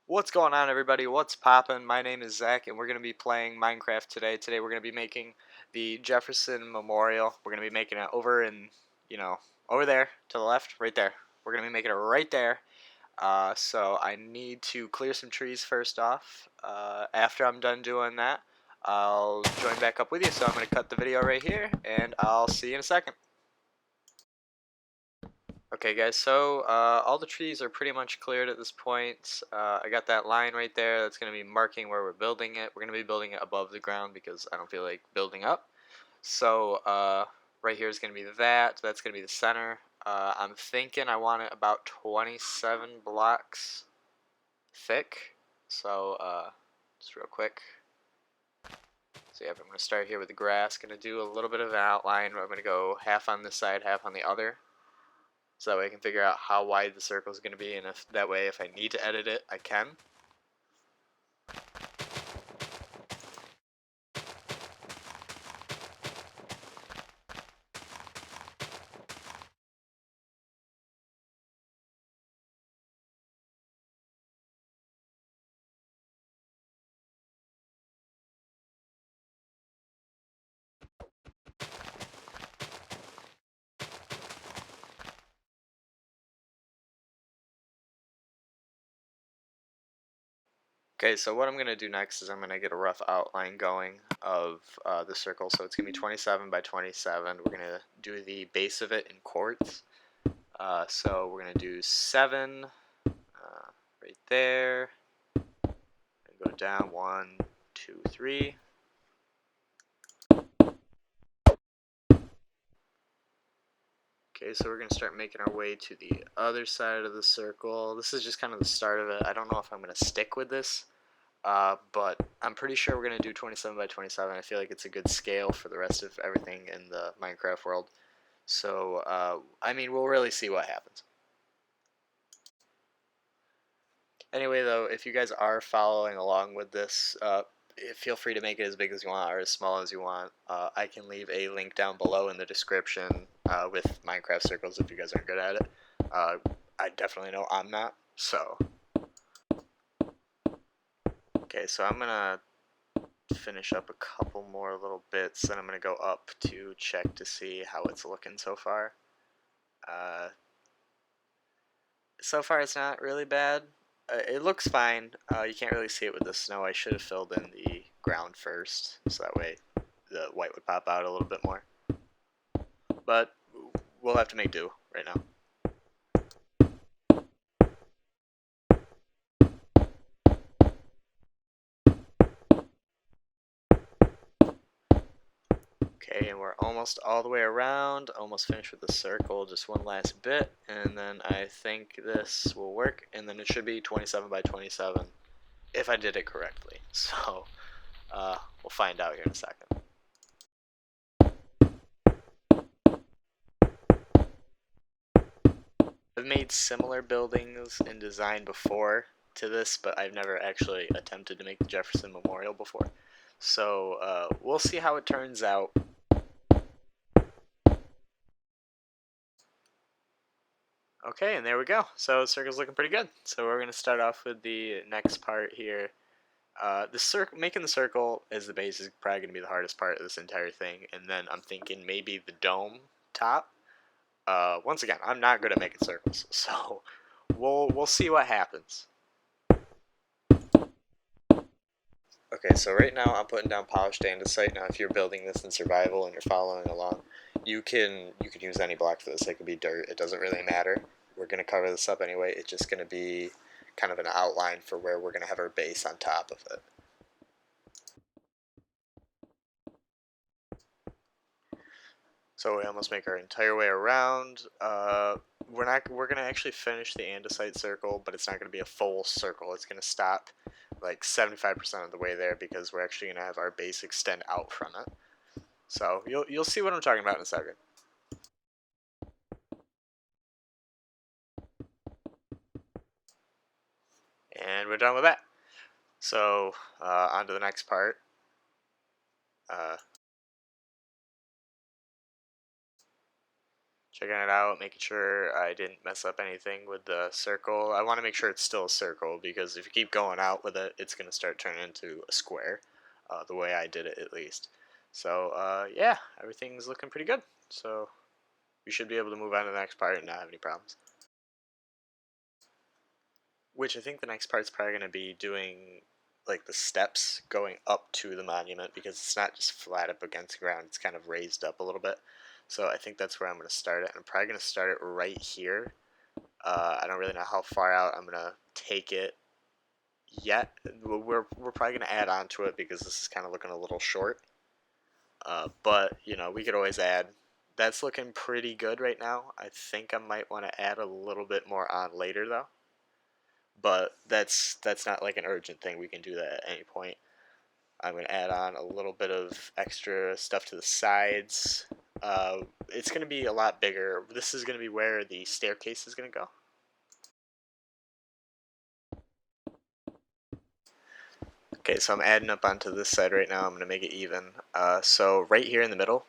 What's going on, everybody? What's poppin'? My name is Zach, and we're going to be playing Minecraft today. Today we're going to be making the Jefferson Memorial. We're going to be making it over in, over there to the left, right there. We're going to be making it right there. So I need to clear some trees first off. After I'm done doing that, I'll join back up with you. So I'm going to cut the video right here, and I'll see you in a second. Okay guys, so all the trees are pretty much cleared at this point. I got that line right there that's going to be marking where we're building it. We're going to be building it above the ground because I don't feel like building up. So right here is going to be that. That's going to be the center. I'm thinking I want it about 27 blocks thick. So just real quick. So yeah, I'm going to start here with the grass. Going to do a little bit of an outline. I'm going to go half on this side, half on the other. So that way I can figure out how wide the circle is going to be, and if that way if I need to edit it, I can. Okay, so what I'm going to do next is I'm going to get a rough outline going of the circle. So it's going to be 27 by 27. We're going to do the base of it in quarts. So we're going to do 7 right there. Go down 1, 2, 3. Okay, so we're going to start making our way to the other side of the circle. This is just kind of the start of it. I don't know if I'm going to stick with this. But I'm pretty sure we're going to do 27 by 27. I feel like it's a good scale for the rest of everything in the Minecraft world. So, I mean, we'll really see what happens. Anyway, though, if you guys are following along with this, feel free to make it as big as you want or as small as you want. I can leave a link down below in the description with Minecraft circles if you guys aren't good at it. I definitely know I'm not, so... Okay, so I'm gonna finish up a couple more little bits, and I'm gonna go up to check to see how it's looking so far. So far it's not really bad. It looks fine. You can't really see it with the snow. I should have filled in the ground first, so that way the white would pop out a little bit more. But we'll have to make do right now. Okay, and we're almost all the way around, almost finished with the circle, just one last bit, and then I think this will work, and then it should be 27 by 27, if I did it correctly. So, we'll find out here in a second. I've made similar buildings in design before to this, but I've never actually attempted to make the Jefferson Memorial before. So, we'll see how it turns out. Okay, and there we go. So the circle's looking pretty good. So we're going to start off with the next part here. Making the circle as the base is probably going to be the hardest part of this entire thing. And then I'm thinking maybe the dome top. Once again, I'm not good at making circles, so we'll see what happens. Okay, so right now I'm putting down polished andesite. Now, if you're building this in survival and you're following along, you can use any block for this. It could be dirt. It doesn't really matter. We're going to cover this up anyway. It's just going to be kind of an outline for where we're going to have our base on top of it. So we almost make our entire way around. We're going to actually finish the andesite circle, but it's not going to be a full circle. It's going to stop like 75% of the way there because we're actually going to have our base extend out from it. So you'll see what I'm talking about in a second. And we're done with that. So on to the next part. checking it out, making sure I didn't mess up anything with the circle. I want to make sure it's still a circle because if you keep going out with it, it's going to start turning into a square, the way I did it at least. So yeah, everything's looking pretty good. So we should be able to move on to the next part and not have any problems. Which I think the next part's probably going to be doing like the steps going up to the monument because it's not just flat up against the ground, it's kind of raised up a little bit. So I think that's where I'm going to start it. I'm probably going to start it right here. I don't really know how far out I'm going to take it yet. We're probably going to add on to it because this is kind of looking a little short. But, you know, we could always add. That's looking pretty good right now. I think I might want to add a little bit more on later though. But that's not like an urgent thing. We can do that at any point. I'm going to add on a little bit of extra stuff to the sides. It's going to be a lot bigger. This is going to be where the staircase is going to go. Okay, so I'm adding up onto this side right now. I'm going to make it even. So right here in the middle,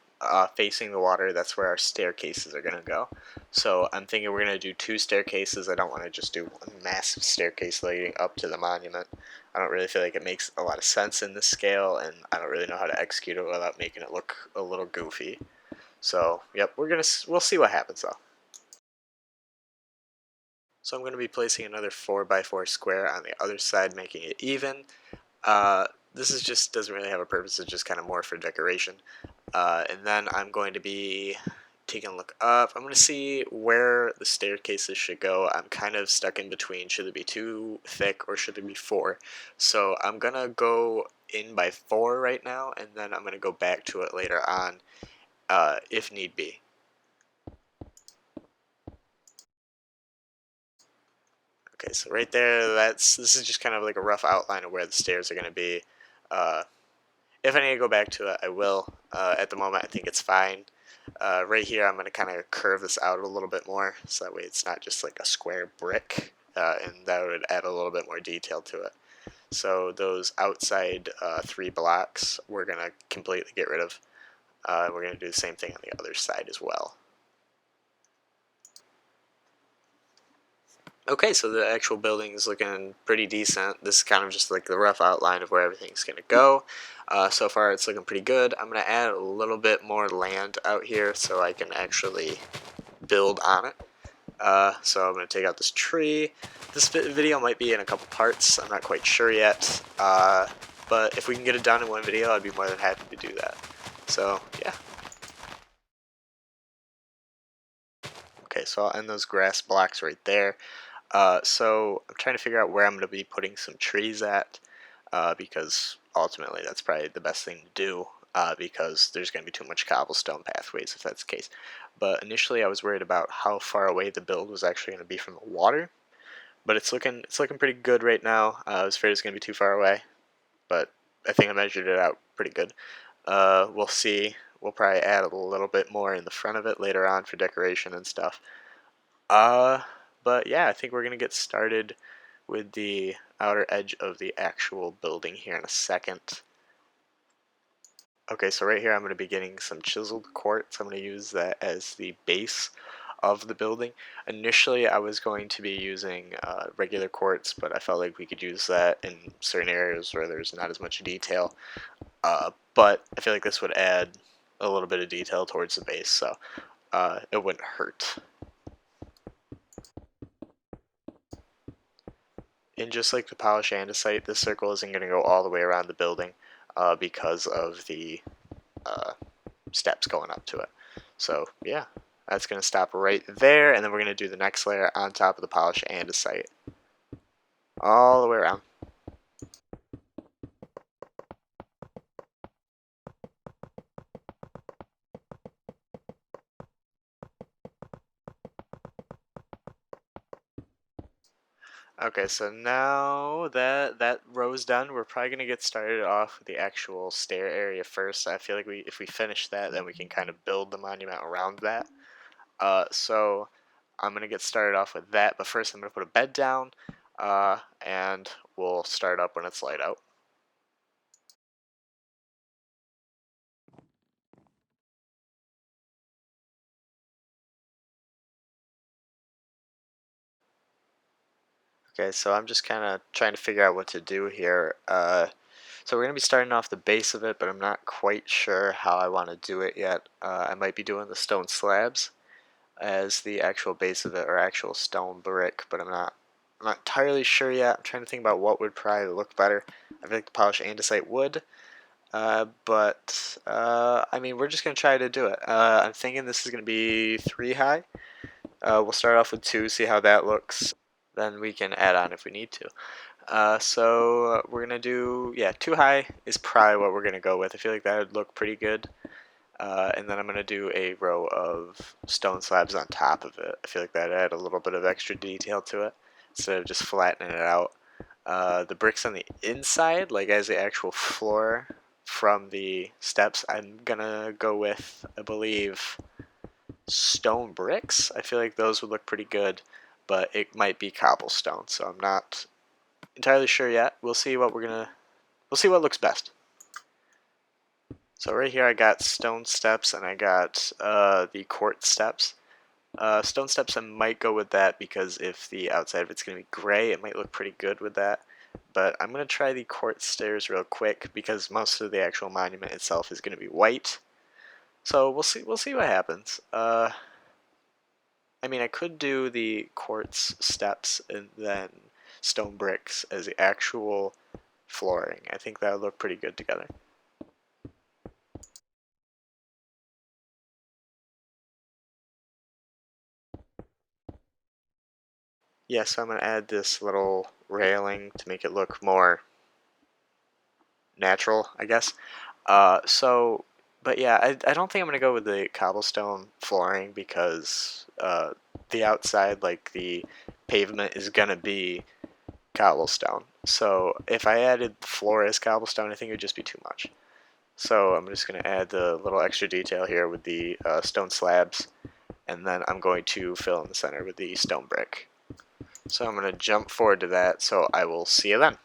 facing the water, that's where our staircases are going to go. So I'm thinking we're going to do 2 staircases. I don't want to just do one massive staircase leading up to the monument. I don't really feel like it makes a lot of sense in this scale, and I don't really know how to execute it without making it look a little goofy. So, yep, we'll see what happens though. So I'm going to be placing another 4x4 square on the other side, making it even. This is just doesn't really have a purpose. It's just kind of more for decoration. And then I'm going to be taking a look up. I'm going to see where the staircases should go. I'm kind of stuck in between. Should it be 2 thick or should it be 4? So I'm going to go in by 4 right now, and then I'm going to go back to it later on if need be. Okay, so right there, this is just kind of like a rough outline of where the stairs are going to be. Uh, if I need to go back to it, I will. At the moment, I think it's fine. Right here, I'm going to kind of curve this out a little bit more, so that way it's not just like a square brick, and that would add a little bit more detail to it. So those outside 3 blocks, we're going to completely get rid of. We're going to do the same thing on the other side as well. Okay, so the actual building is looking pretty decent. This is kind of just like the rough outline of where everything's going to go. So far it's looking pretty good. I'm going to add a little bit more land out here so I can actually build on it. So I'm going to take out this tree. This video might be in a couple parts. I'm not quite sure yet. But if we can get it done in one video, I'd be more than happy to do that. So, yeah. Okay, so I'll end those grass blocks right there. So I'm trying to figure out where I'm going to be putting some trees at, because ultimately that's probably the best thing to do, because there's going to be too much cobblestone pathways if that's the case. But initially I was worried about how far away the build was actually going to be from the water, but it's looking pretty good right now. I was afraid it's going to be too far away, but I think I measured it out pretty good. We'll see. We'll probably add a little bit more in the front of it later on for decoration and stuff. But yeah, I think we're going to get started with the outer edge of the actual building here in a second. Okay, so right here I'm going to be getting some chiseled quartz. I'm going to use that as the base of the building. Initially I was going to be using regular quartz, but I felt like we could use that in certain areas where there's not as much detail. But I feel like this would add a little bit of detail towards the base, so it wouldn't hurt. And just like the polished andesite, this circle isn't going to go all the way around the building because of the steps going up to it. So yeah, that's going to stop right there, and then we're going to do the next layer on top of the polished andesite all the way around. Okay, so now that row's done, we're probably gonna get started off with the actual stair area first. I feel like if we finish that, then we can kind of build the monument around that. So I'm gonna get started off with that, but first I'm gonna put a bed down, and we'll start up when it's light out. Okay, so I'm just kind of trying to figure out what to do here. So we're going to be starting off the base of it, but I'm not quite sure how I want to do it yet. I might be doing the stone slabs as the actual base of it, or actual stone brick, but I'm not entirely sure yet. I'm trying to think about what would probably look better. I feel like the polished andesite would, but I mean, we're just going to try to do it. I'm thinking this is going to be 3 high. We'll start off with 2, see how that looks. Then we can add on if we need to. So we're gonna do, yeah, 2 high is probably what we're gonna go with. I feel like that would look pretty good. And then I'm gonna do a row of stone slabs on top of it. I feel like that add a little bit of extra detail to it instead of just flattening it out. The bricks on the inside, like as the actual floor from the steps, I'm gonna go with, I believe, stone bricks. I feel like those would look pretty good, but it might be cobblestone, so I'm not entirely sure yet. We'll see what looks best. So right here I got stone steps and I got the quartz steps. Stone steps I might go with that because if the outside of it's going to be gray, it might look pretty good with that. But I'm going to try the quartz stairs real quick because most of the actual monument itself is going to be white. So we'll see what happens. I mean, I could do the quartz steps and then stone bricks as the actual flooring. I think that would look pretty good together. Yeah, so I'm going to add this little railing to make it look more natural, I guess. But yeah, I don't think I'm going to go with the cobblestone flooring because the outside, like the pavement, is going to be cobblestone. So if I added the floor as cobblestone, I think it would just be too much. So I'm just going to add the little extra detail here with the stone slabs, and then I'm going to fill in the center with the stone brick. So I'm going to jump forward to that, so I will see you then.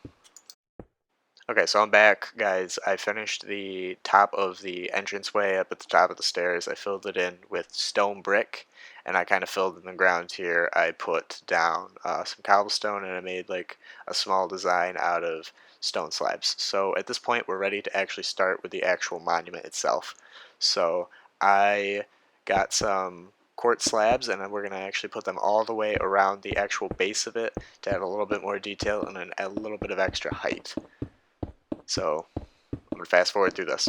Okay, so I'm back, guys. I finished the top of the entranceway up at the top of the stairs. I filled it in with stone brick, and I kind of filled in the ground here. I put down some cobblestone, and I made like a small design out of stone slabs. So at this point, we're ready to actually start with the actual monument itself. So I got some quartz slabs, and then we're going to actually put them all the way around the actual base of it to add a little bit more detail and then add a little bit of extra height. So I'm going to fast forward through this.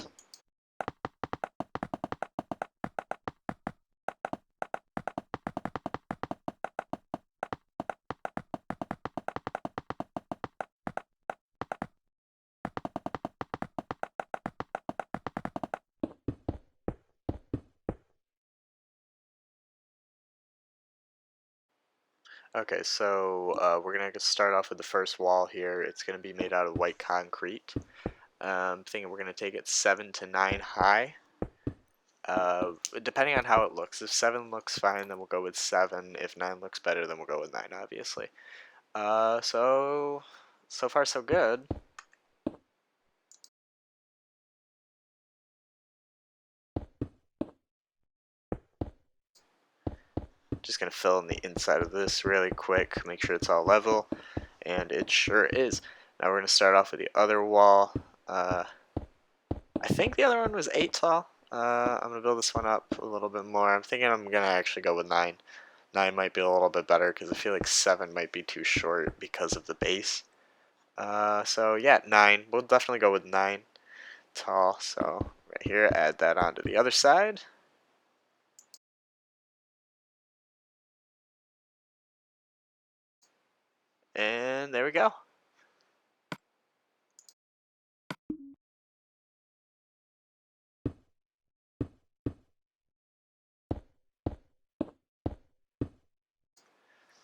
Okay, so we're going to start off with the first wall here. It's going to be made out of white concrete. I'm thinking we're going to take it 7 to 9 high. Depending on how it looks. If 7 looks fine, then we'll go with 7. If 9 looks better, then we'll go with 9, obviously. So far so good. Just going to fill in the inside of this really quick, make sure it's all level, and it sure is. Now we're going to start off with the other wall. I think the other one was 8 tall. I'm going to build this one up a little bit more. I'm thinking I'm going to actually go with 9. 9 might be a little bit better because I feel like 7 might be too short because of the base. So yeah, 9. We'll definitely go with 9 tall. So right here, add that onto the other side. And there we go.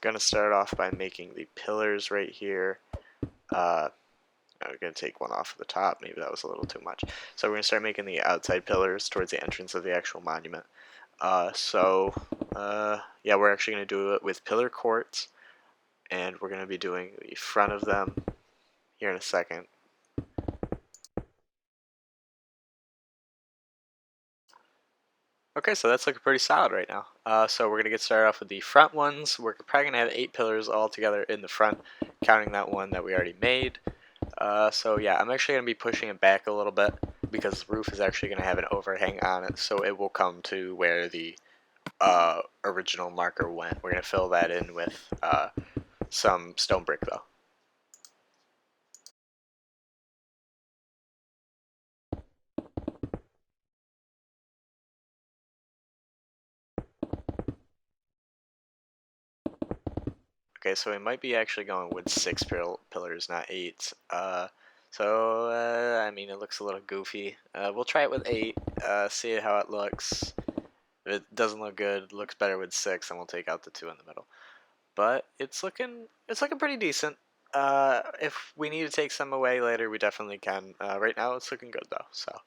Gonna start off by making the pillars right here. I'm gonna take one off of the top. Maybe that was a little too much. So we're gonna start making the outside pillars towards the entrance of the actual monument. Yeah, we're actually gonna do it with pillar quartz, and we're gonna be doing the front of them here in a second. Okay, so that's looking pretty solid right now. So we're gonna get started off with the front ones. We're probably gonna have 8 pillars all together in the front, counting that one that we already made. So yeah, I'm actually gonna be pushing it back a little bit because the roof is actually gonna have an overhang on it, so it will come to where the original marker went. We're gonna fill that in with some stone brick though. Okay, so we might be actually going with 6 pillars, not 8. I mean, it looks a little goofy. We'll try it with 8, see how it looks. If it doesn't look good, it looks better with 6, and we'll take out the 2 in the middle. But it's looking pretty decent. If we need to take some away later, we definitely can. Right now, it's looking good though. So.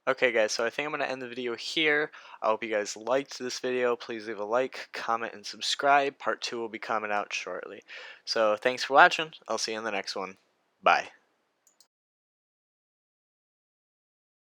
Okay guys, so I think I'm going to end the video here. I hope you guys liked this video. Please leave a like, comment, and subscribe. Part 2 will be coming out shortly. So thanks for watching. I'll see you in the next one. Bye.